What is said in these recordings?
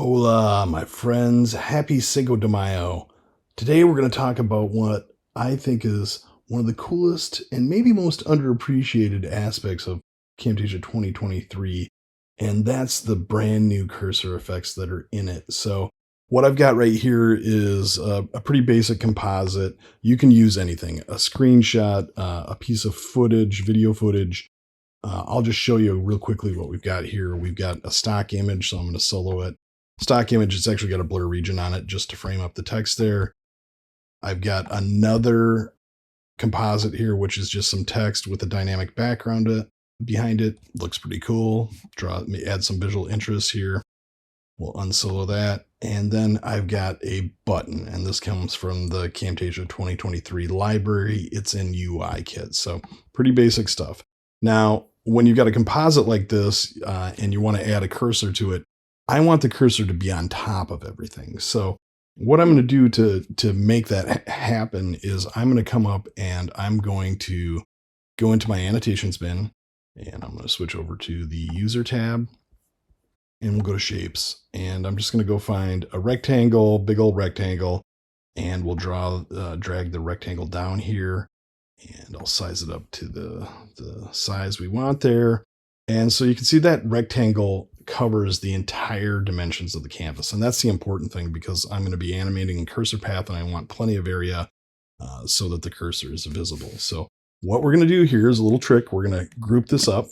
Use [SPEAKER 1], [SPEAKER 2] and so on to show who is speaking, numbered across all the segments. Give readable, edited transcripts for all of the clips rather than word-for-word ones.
[SPEAKER 1] Hola, my friends. Happy Cinco de Mayo. Today we're going to talk about what I think is one of the coolest and maybe most underappreciated aspects of Camtasia 2023, and that's the brand new cursor effects that are in it. So what I've got right here is a pretty basic composite. You can use anything, a screenshot, a piece of footage, video footage. I'll just show you real quickly what we've got here. We've got a stock image, so I'm going to solo it. Stock image, it's actually got a blur region on it just to frame up the text there. I've got another composite here, which is just some text with a dynamic background behind it. Looks pretty cool. Add some visual interest here. We'll unsolo that. And then I've got a button, and this comes from the Camtasia 2023 library. It's in UI kit, so pretty basic stuff. Now, when you've got a composite like this and you want to add a cursor to it, I want the cursor to be on top of everything. So what I'm going to do to make that happen is I'm going to come up and I'm going to go into my annotations bin, and I'm going to switch over to the user tab, and we'll go to shapes, and I'm just going to go find a rectangle, big old rectangle, and we'll drag the rectangle down here, and I'll size it up to the size we want there. And so you can see that rectangle covers the entire dimensions of the canvas. And that's the important thing, because I'm going to be animating in cursor path and I want plenty of area so that the cursor is visible. So what we're going to do here is a little trick. We're going to group this up.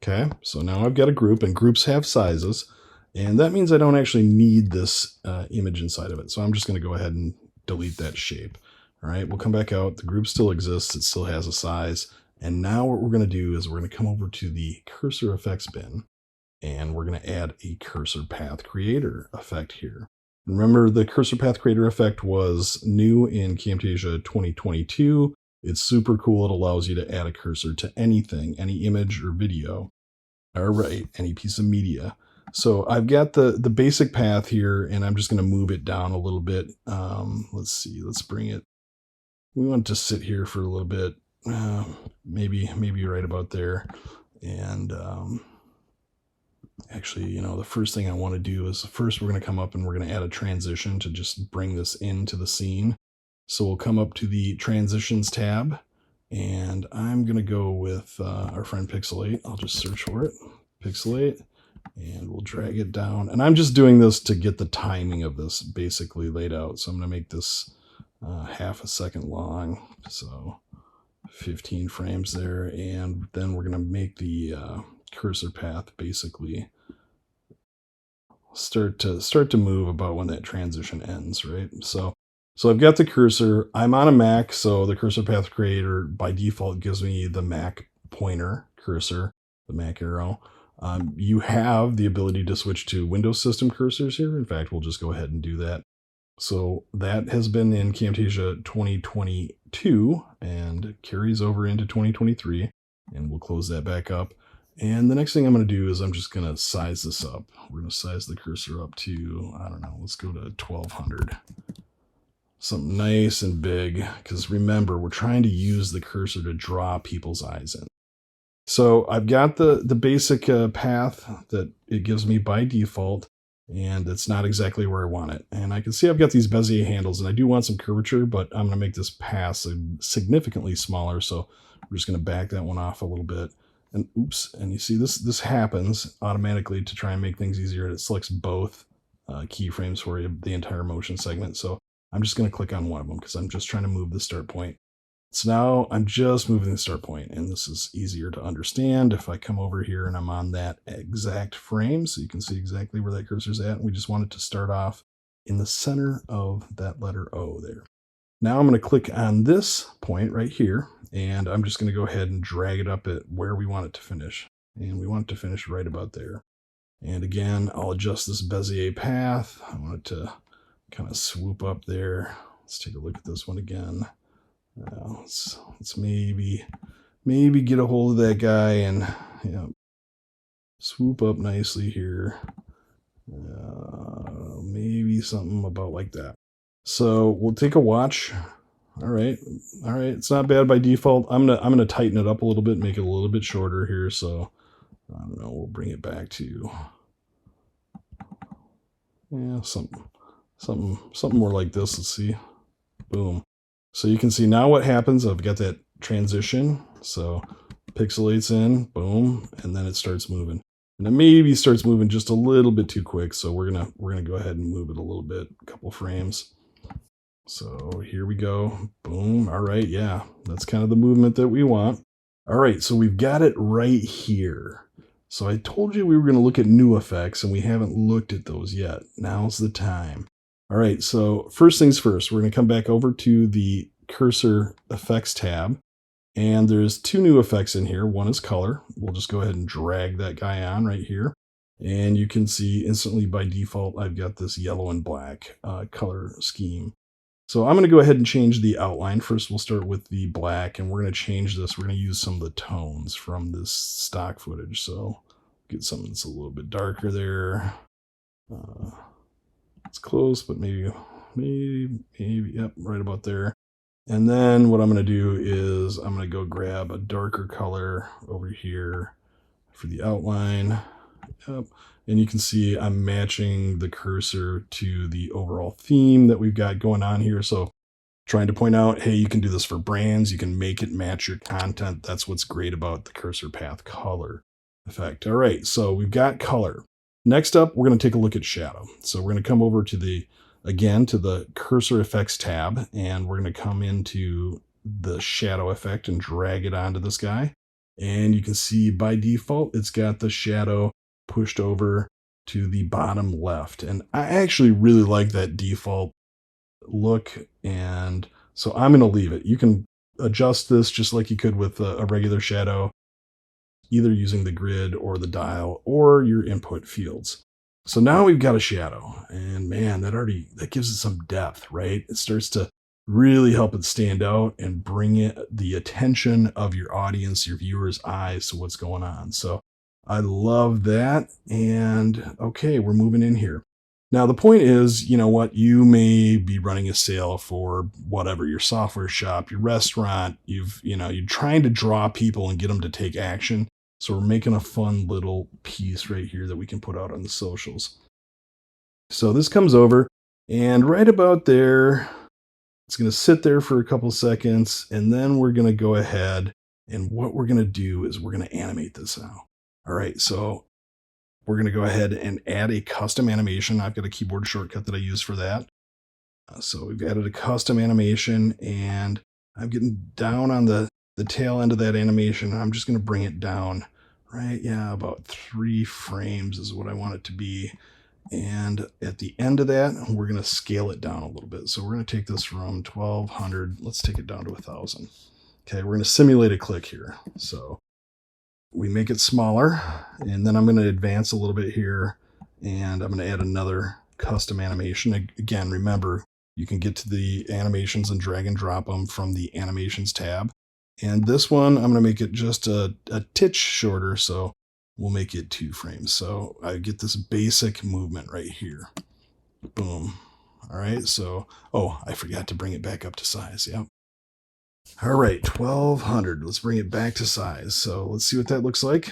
[SPEAKER 1] Okay, so now I've got a group, and groups have sizes. And that means I don't actually need this image inside of it. So I'm just going to go ahead and delete that shape. All right, we'll come back out. The group still exists. It still has a size. And now what we're going to do is we're going to come over to the cursor effects bin, and we're going to add a cursor path creator effect here. Remember, the cursor path creator effect was new in Camtasia 2022. It's super cool. It allows you to add a cursor to anything, any image or video, or any piece of media. So I've got the basic path here, and I'm just going to move it down a little bit. Let's see, let's bring it. We want to sit here for a little bit, maybe right about there. And actually, the first thing I want to do is first we're going to come up and we're going to add a transition to just bring this into the scene. So we'll come up to the transitions tab, and I'm going to go with our friend Pixelate. I'll just search for it, Pixelate, and we'll drag it down. And I'm just doing this to get the timing of this basically laid out. So I'm going to make this half a second long, so 15 frames there. And then we're going to make the cursor path basically start to move about when that transition ends, right? So I've got the cursor. I'm on a Mac, so the cursor path creator by default gives me the Mac pointer cursor, the Mac arrow. You have the ability to switch to Windows system cursors here. In fact, we'll just go ahead and do that. So that has been in Camtasia 2022 and carries over into 2023, and we'll close that back up. And the next thing I'm going to do is I'm just going to size this up. We're going to size the cursor up to, I don't know, let's go to 1200. Something nice and big, because remember, we're trying to use the cursor to draw people's eyes in. So I've got the basic path that it gives me by default, and it's not exactly where I want it. And I can see I've got these Bezier handles, and I do want some curvature, but I'm going to make this pass significantly smaller, so we're just going to back that one off a little bit. And oops, and you see this happens automatically to try and make things easier. It selects both keyframes for you, the entire motion segment. So I'm just going to click on one of them because I'm just trying to move the start point. So now I'm just moving the start point, and this is easier to understand if I come over here and I'm on that exact frame, so you can see exactly where that cursor's at. We just want it to start off in the center of that letter O there. Now I'm going to click on this point right here, and I'm just going to go ahead and drag it up at where we want it to finish. And we want it to finish right about there. And again, I'll adjust this Bezier path. I want it to kind of swoop up there. Let's take a look at this one again. Let's maybe get a hold of that guy and swoop up nicely here. Maybe something about like that. So we'll take a watch. All right. It's not bad by default. I'm gonna tighten it up a little bit, make it a little bit shorter here. So I don't know. We'll bring it back to Yeah, something more like this. Let's see. Boom. So you can see now what happens. I've got that transition. So pixelates in, boom, and then it starts moving. And it maybe starts moving just a little bit too quick. So we're gonna go ahead and move it a little bit, a couple frames. So here we go. Boom. All right, yeah. That's kind of the movement that we want. All right, so we've got it right here. So I told you we were going to look at new effects, and we haven't looked at those yet. Now's the time. All right, so first things first, we're going to come back over to the cursor effects tab, and there's two new effects in here. One is color. We'll just go ahead and drag that guy on right here, and you can see instantly by default I've got this yellow and black color scheme. So I'm going to go ahead and change the outline. First, we'll start with the black, and we're going to change this. We're going to use some of the tones from this stock footage. So get something that's a little bit darker there. It's close, but maybe, yep, right about there. And then what I'm going to do is I'm going to go grab a darker color over here for the outline. Yep. And you can see I'm matching the cursor to the overall theme that we've got going on here. So trying to point out, hey, you can do this for brands. You can make it match your content. That's what's great about the cursor path color effect. All right, so we've got color. Next up, we're going to take a look at shadow. So we're going to come over to the cursor effects tab, and we're going to come into the shadow effect and drag it onto this guy. And you can see by default, it's got the shadow pushed over to the bottom left. And I actually really like that default look. And so I'm going to leave it. You can adjust this just like you could with a regular shadow, either using the grid or the dial or your input fields. So now we've got a shadow, and man, that gives it some depth, right? It starts to really help it stand out and bring it the attention of your audience, your viewers' eyes to what's going on. So I love that. And okay, we're moving in here. Now, the point is, you know what, you may be running a sale for whatever, your software shop, your restaurant, you're trying to draw people and get them to take action. So we're making a fun little piece right here that we can put out on the socials. So this comes over, and right about there, it's going to sit there for a couple seconds, and then we're going to go ahead, and what we're going to do is we're going to animate this now. All right, so we're going to go ahead and add a custom animation. I've got a keyboard shortcut that I use for that. So we've added a custom animation, and I'm getting down on the tail end of that animation. I'm just going to bring it down, right? Yeah, about 3 frames is what I want it to be. And at the end of that, we're going to scale it down a little bit. So we're going to take this from 1200. Let's take it down to 1000. Okay, we're going to simulate a click here. So we make it smaller, and then I'm going to advance a little bit here, and I'm going to add another custom animation. Again, remember, you can get to the animations and drag and drop them from the animations tab. And this one, I'm going to make it just a titch shorter, so we'll make it 2 frames. So I get this basic movement right here. Boom. All right, so, oh, I forgot to bring it back up to size. Yep. All right, 1200. Let's bring it back to size. So let's see what that looks like.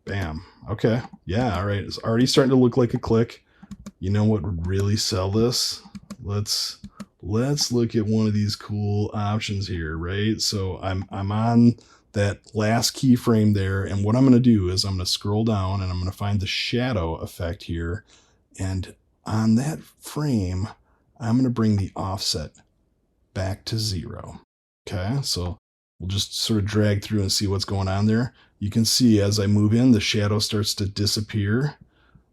[SPEAKER 1] Bam. Okay. Yeah, all right. It's already starting to look like a click. You know what would really sell this? Let's look at one of these cool options here, right? So I'm on that last keyframe there, and what I'm going to do is I'm going to scroll down, and I'm going to find the shadow effect here, and on that frame, I'm going to bring the offset back to 0. Okay, so we'll just sort of drag through and see what's going on there. You can see as I move in, the shadow starts to disappear,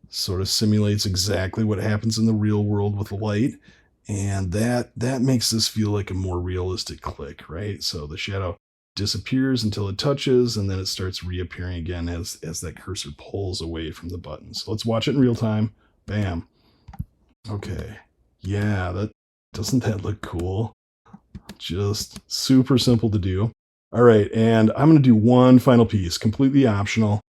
[SPEAKER 1] sort of simulates exactly what happens in the real world with light, and that makes this feel like a more realistic click, right? So the shadow disappears until it touches, and then it starts reappearing again as that cursor pulls away from the button. So let's watch it in real time. Bam. Okay, yeah, doesn't that look cool? Just super simple to do. All right, and I'm going to do one final piece, completely optional,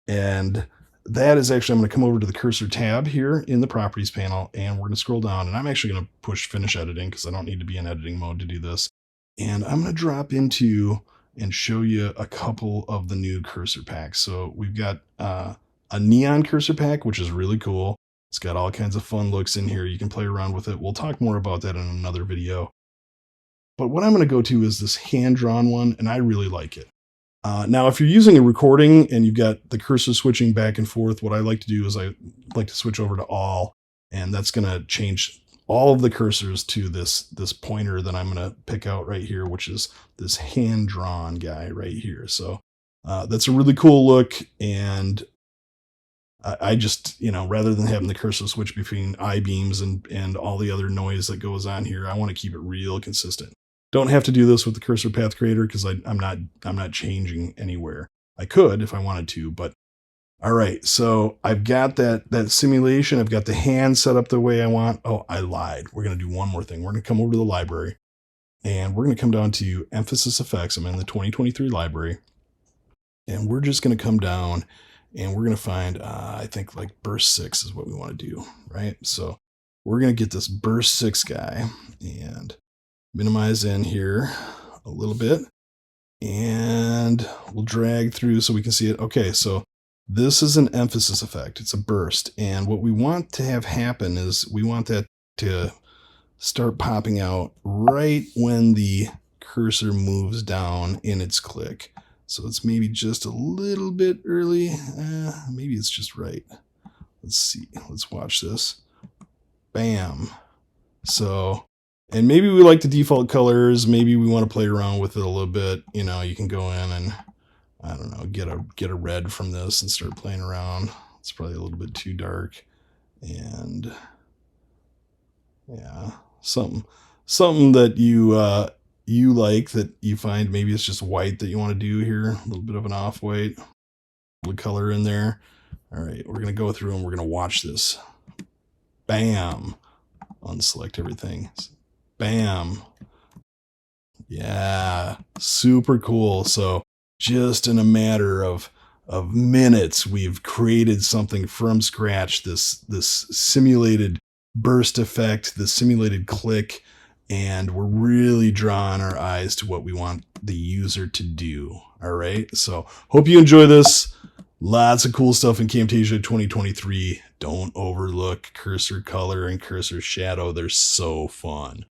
[SPEAKER 1] and that is actually, I'm going to come over to the cursor tab here in the properties panel, and we're going to scroll down, and I'm actually going to push finish editing because I don't need to be in editing mode to do this. And I'm going to drop into and show you a couple of the new cursor packs. So we've got a neon cursor pack, which is really cool. It's got all kinds of fun looks in here. You can play around with it. We'll talk more about that in another video. But what I'm going to go to is this hand-drawn one, and I really like it. Now, if you're using a recording and you've got the cursor switching back and forth, what I like to do is I like to switch over to all, and that's going to change all of the cursors to this pointer that I'm going to pick out right here, which is this hand-drawn guy right here. So that's a really cool look, and I just, rather than having the cursor switch between I-beams and all the other noise that goes on here, I want to keep it real consistent. Don't have to do this with the cursor path creator because I'm not changing anywhere. I could if I wanted to, but all right. So I've got that simulation. I've got the hand set up the way I want. Oh, I lied. We're going to do one more thing. We're going to come over to the library, and we're going to come down to Emphasis Effects. I'm in the 2023 library, and we're just going to come down, and we're going to find, I think like burst 6 is what we want to do, right? So we're going to get this burst 6 guy and minimize in here a little bit, and we'll drag through so we can see it. Okay, so this is an emphasis effect. It's a burst. And what we want to have happen is we want that to start popping out right when the cursor moves down in its click. So it's maybe just a little bit early. Maybe it's just right. Let's see. Let's watch this. Bam. So, and maybe we like the default colors. Maybe we want to play around with it a little bit. You can go in and, I don't know, get a red from this and start playing around. It's probably a little bit too dark. And yeah, something that you like, that you find maybe it's just white that you want to do here. A little bit of an off-white, a little color in there. All right, we're going to go through and we're going to watch this. Bam. Unselect everything. Bam. Yeah, super cool. So just in a matter of minutes, we've created something from scratch, this simulated burst effect, this simulated click, and we're really drawing our eyes to what we want the user to do. All right, so hope you enjoy this. Lots of cool stuff in Camtasia 2023. Don't overlook cursor color and cursor shadow. They're so fun.